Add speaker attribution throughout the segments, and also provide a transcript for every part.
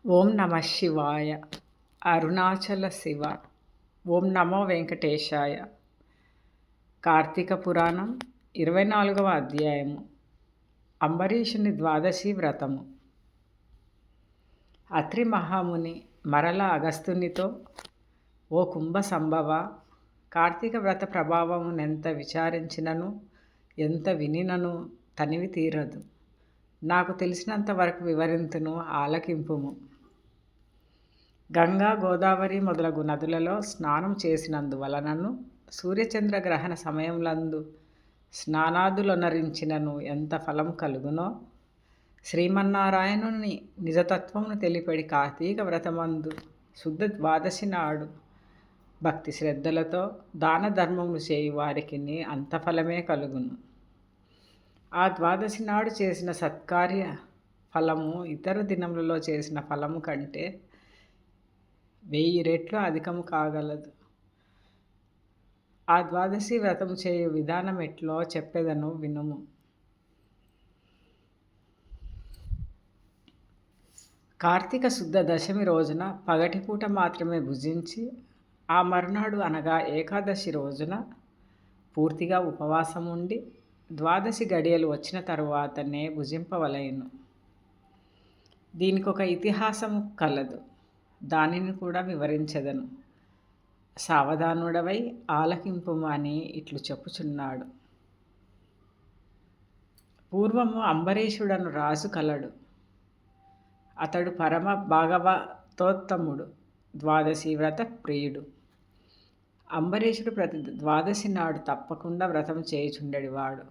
Speaker 1: ఓం నమ శివాయ. అరుణాచల శివ. ఓం నమో వెంకటేశాయ. కార్తీక పురాణం 24వ అధ్యాయము. అంబరీషుని ద్వాదశి వ్రతము. అత్రి మహాముని మరల అగస్త్యునితో, ఓ కుంభ సంభవ, కార్తీక వ్రత ప్రభావమునెంత విచారించినను ఎంత వినినను తనివి తీరదు. నాకు తెలిసినంత వరకు వివరింతును, ఆలకింపుము. గంగా, గోదావరి మొదలగు నదులలో స్నానం చేసినందువలనను సూర్యచంద్ర గ్రహణ సమయములందు స్నానాదులొనరించినను ఎంత ఫలము కలుగునో, శ్రీమన్నారాయణుని నిజతత్వమును తెలిపడి కార్తీక వ్రతమందు శుద్ధ ద్వాదశి నాడు భక్తి శ్రద్ధలతో దాన ధర్మములు చేయు వారికి అంత ఫలమే కలుగును. ఆ ద్వాదశి నాడు చేసిన సత్కార్య ఫలము ఇతర దినములలో చేసిన ఫలము కంటే 1000 రెట్లు అధికము కాగలదు. ఆ ద్వాదశి వ్రతము చేయు విధానం ఎట్లో చెప్పెదను, వినుము. కార్తీక శుద్ధ దశమి రోజున పగటిపూట మాత్రమే భుజించి, ఆ మరునాడు అనగా ఏకాదశి రోజున పూర్తిగా ఉపవాసం ఉండి, ద్వాదశి గడియలు వచ్చిన తరువాతనే భుజింపవలెను. దీనికొక ఇతిహాసము కలదు, దానిని కూడా వివరించెదను. సావధానుడవై ఆలకింపుము అని ఇట్లు చెప్పుచున్నాడు. పూర్వము అంబరీషుడను రాజు కలడు. అతడు పరమ భాగవతోత్తముడు, ద్వాదశి వ్రత ప్రియుడు. అంబరీషుడు ప్రతి ద్వాదశి నాడు తప్పకుండా వ్రతం చేయుచుండెడివాడు.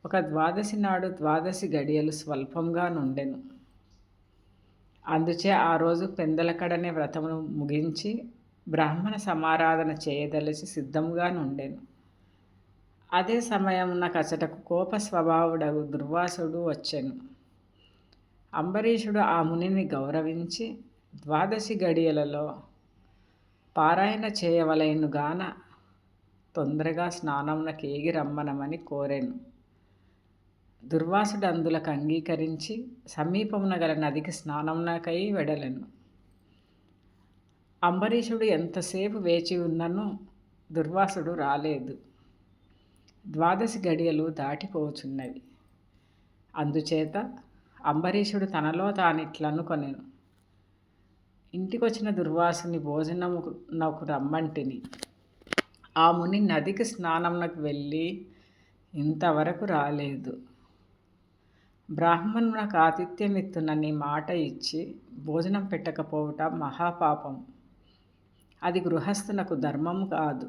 Speaker 1: ఒక ద్వాదశి నాడు ద్వాదశి గడియలు స్వల్పంగా నుండెను. అందుచే ఆ రోజు పెందలకడనే వ్రతమును ముగించి బ్రాహ్మణ సమారాధన చేయదలిచి సిద్ధముగా నుండెను. అదే సమయమున కచటకు కోప స్వభావుడగు దుర్వాసుడు వచ్చెను. అంబరీషుడు ఆ మునిని గౌరవించి ద్వాదశి గడియలలో పారాయణ చేయవలెనుగాన తొందరగా స్నానమునకేగి రమ్మనమని కోరెను. దుర్వాసుడు అందులకు అంగీకరించి సమీపమున గల నదికి స్నానమునకై వెడలెను. అంబరీషుడు ఎంతసేపు వేచి ఉన్నను దుర్వాసుడు రాలేదు. ద్వాదశి గడియలు దాటిపోచున్నవి. అందుచేత అంబరీషుడు తనలో తానిట్లనుకొనెను, ఇంటికొచ్చిన దుర్వాసుని భోజనమునకు రమ్మంటిని. ఆ ముని నదికి స్నానమునకు వెళ్ళి ఇంతవరకు రాలేదు. బ్రాహ్మణునకు ఆతిథ్యమిత్తునని మాట ఇచ్చి భోజనం పెట్టకపోవుట మహాపాపం. అది గృహస్థునకు ధర్మము కాదు.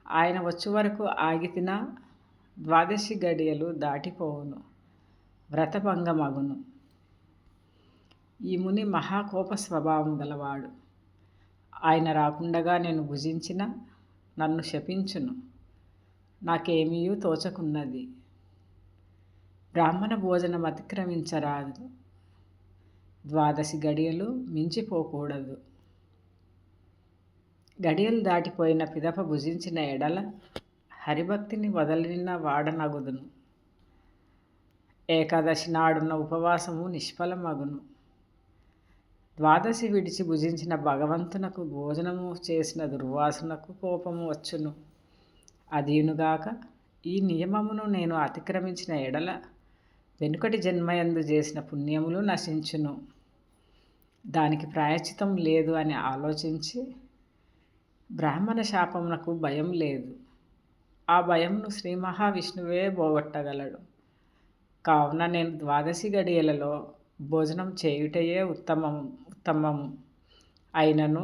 Speaker 1: ఆయన వచ్చే వరకు ఆగితినా ద్వాదశి గడియలు దాటిపోవును, వ్రతభంగమగును. ఈ ముని మహాకోప స్వభావం గలవాడు. ఆయన రాకుండగా నేను భుజించిన నన్ను శపించును. నాకేమీయూ తోచకున్నది. బ్రాహ్మణ భోజనం అతిక్రమించరాదు. ద్వాదశి గడియలు మించిపోకూడదు. గడియలు దాటిపోయిన పిదప భుజించిన ఎడల హరిభక్తిని వదలిన వాడనగుదును. ఏకాదశి నాడున్న ఉపవాసము నిష్ఫలమగును. ద్వాదశి విడిచి భుజించిన భగవంతునకు భోజనము చేసిన దుర్వాసునకు కోపము వచ్చును. అదీనుగాక ఈ నియమమును నేను అతిక్రమించిన ఎడల వెనుకటి జన్మయందు చేసిన పుణ్యములు నశించును. దానికి ప్రాయశ్చితం లేదు అని ఆలోచించి బ్రాహ్మణ శాపమునకు భయం లేదు. ఆ భయమును శ్రీ మహావిష్ణువే పోగొట్టగలడు. కావున నేను ద్వాదశి గడియలలో భోజనం చేయుటయే ఉత్తమము అయినను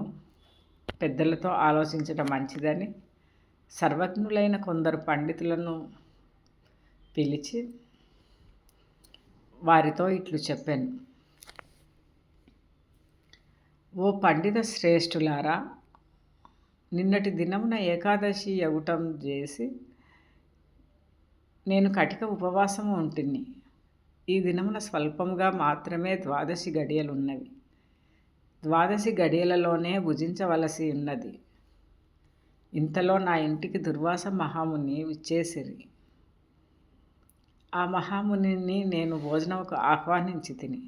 Speaker 1: పెద్దలతో ఆలోచించడం మంచిదని సర్వజ్ఞులైన కొందరు పండితులను పిలిచి వారితో ఇట్లు చెప్పాను. ఓ పండిత శ్రేష్ఠులారా, నిన్నటి దినమున ఏకాదశి యగుటం చేసి నేను కటిక ఉపవాసము ఉంటిని. ఈ దినమున స్వల్పముగా మాత్రమే ద్వాదశి గడియలున్నవి. ద్వాదశి గడియలలోనే భుజించవలసి ఉన్నది. ఇంతలో నా ఇంటికి దుర్వాస మహాముని విచ్చేసిరి. ఆ మహామునిని నేను భోజనముకు ఆహ్వానించి తిని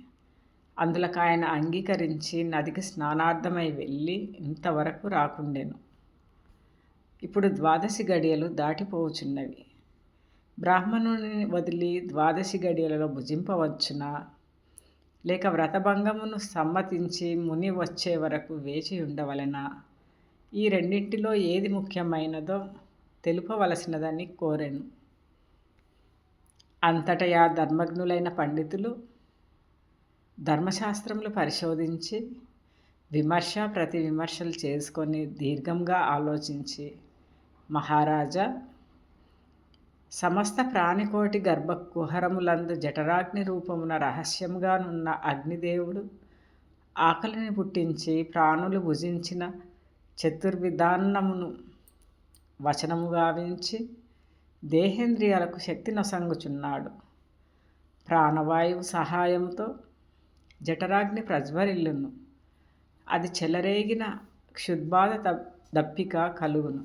Speaker 1: అందులకు ఆయన అంగీకరించి నదికి స్నానార్థమై వెళ్ళి ఇంతవరకు రాకుండెను. ఇప్పుడు 12 గడియలు దాటిపోవుచున్నవి. బ్రాహ్మణుని వదిలి 12 గడియలలో భుజింపవచ్చునా, లేక వ్రతభంగమును సమ్మతించి ముని వచ్చే వరకు వేచి ఉండవలెనా? ఈ రెండింటిలో ఏది ముఖ్యమైనదో తెలుపవలసినదని కోరెను. అంతటా ధర్మజ్ఞులైన పండితులు ధర్మశాస్త్రములు పరిశోధించి విమర్శ ప్రతి విమర్శలు చేసుకొని దీర్ఘంగా ఆలోచించి, మహారాజా, సమస్త ప్రాణికోటి గర్భకుహరములందు జఠరాగ్ని రూపమున రహస్యముగానున్న అగ్నిదేవుడు ఆకలిని పుట్టించి ప్రాణులు భుజించిన చతుర్విధాన్నమును వచనము గావించి దేహేంద్రియాలకు శక్తి నొసంగుచున్నాడు. ప్రాణవాయువు సహాయంతో జఠరాగ్ని ప్రజ్వరిల్లును. అది చెలరేగిన క్షుద్బాధ దప్పిక కలుగును.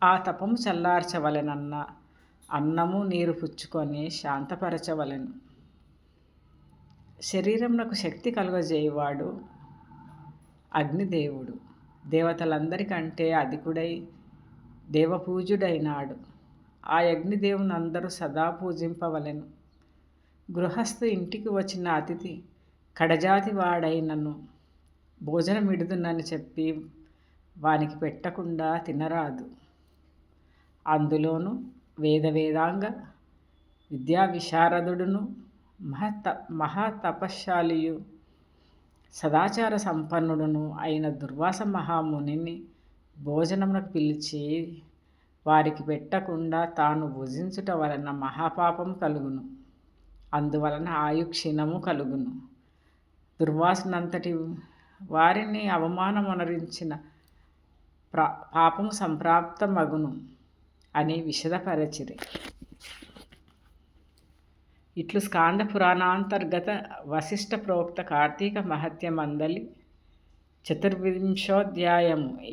Speaker 1: ఆ తపము చల్లార్చవలెనన్న అన్నము నీరు పుచ్చుకొని శాంతపరచవలెను. శరీరమునకు శక్తి కలుగజేయువాడు అగ్నిదేవుడు. దేవతలందరికంటే అధికుడై దేవపూజుడైనాడు. ఆ అగ్నిదేవుని అందరూ సదా పూజింపవలెను. గృహస్థు ఇంటికి వచ్చిన అతిథి కడజాతి వాడైనను భోజనమిడుదునని చెప్పి వానికి పెట్టకుండా తినరాదు. అందులోనూ వేదాంగ విద్యా విశారదుడును మహాతపశాలియు సదాచార సంపన్నుడును అయిన దుర్వాస మహామునిని భోజనమునకు పిలిచి వారికి పెట్టకుండా తాను భుజించుట వలన మహాపాపం కలుగును. అందువలన ఆయుక్షీణము కలుగును. దుర్వాసనంతటి వారిని అవమానమొనరించిన పాపము సంప్రాప్తమగును అని విశదపరచిరి. ఇట్లు స్కాంద పురాణాంతర్గత వశిష్ఠ ప్రోక్త కార్తీక మహత్యమందలి 24వ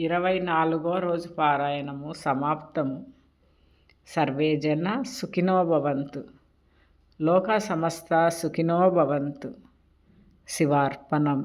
Speaker 1: 24వ రోజు పారాయణము సమాప్తము. సర్వే జన సుఖినో భవంతు. లోకా సమస్త సుఖినో భవంతు. శివార్పణం.